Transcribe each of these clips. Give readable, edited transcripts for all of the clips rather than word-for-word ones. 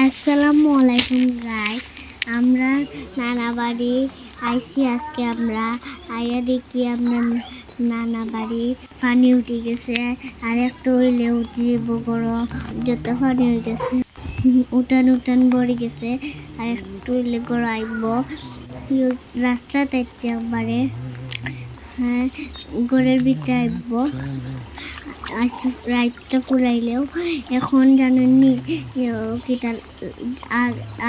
আসসালামু আলাইকুম গাইস, আমরা নানা বাড়ি আইসি। আজকে আমরা আইয়া দেখি আমরা নানা বাড়ি পানি উঠে গেছে, আর একটু হইলে উঠিব করো যত পানি হয়ে গেছে, উঠান ভরে গেছে, আর একটু হইলে গড় আইব রাস্তা দেখতে একবারে। হ্যাঁ, ঘরের ভিতরে আইব রাইটটা পুরাইলেও। এখন জানেননি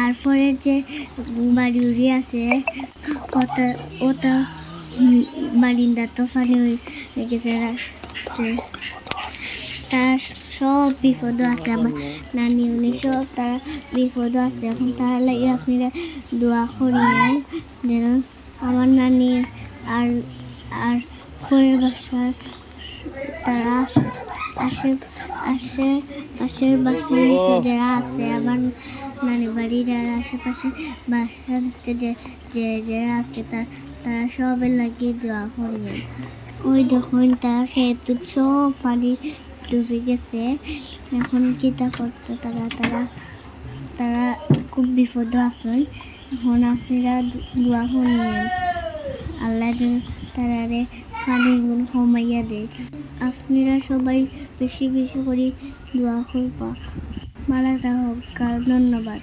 আর পরে যে বাড়ি উড়ি আছে ওটা বারিন্দা তো পানি হয়ে গেছে। তার সব বিপদ আছে, আমার নানি উনি সব তারা বিপদ আছে। এখন তার লাগে আপনারা দোয়া করিয়েন যেন আমার নানি আর আর পরের বাসার তারা আশেপাশের বাসায় যারা আছে, আমার নানি বাড়ির আর আশেপাশে বাসাতে যে আছে তারা সবের লাগিয়ে দোয়া করবেন। ওই দেখুন তারা খেত সব পানি ডুবে গেছে। এখন কিতা করতে তারা খুব বিপদ আছেন। এখন আপনারা দোয়া করবেন আল্লাহ যেন তারারে পানি কমাইয়া দেয়। আপনারা সবাই বেশি বেশি করে দোয়া করবা। মালা হোক, ধন্যবাদ।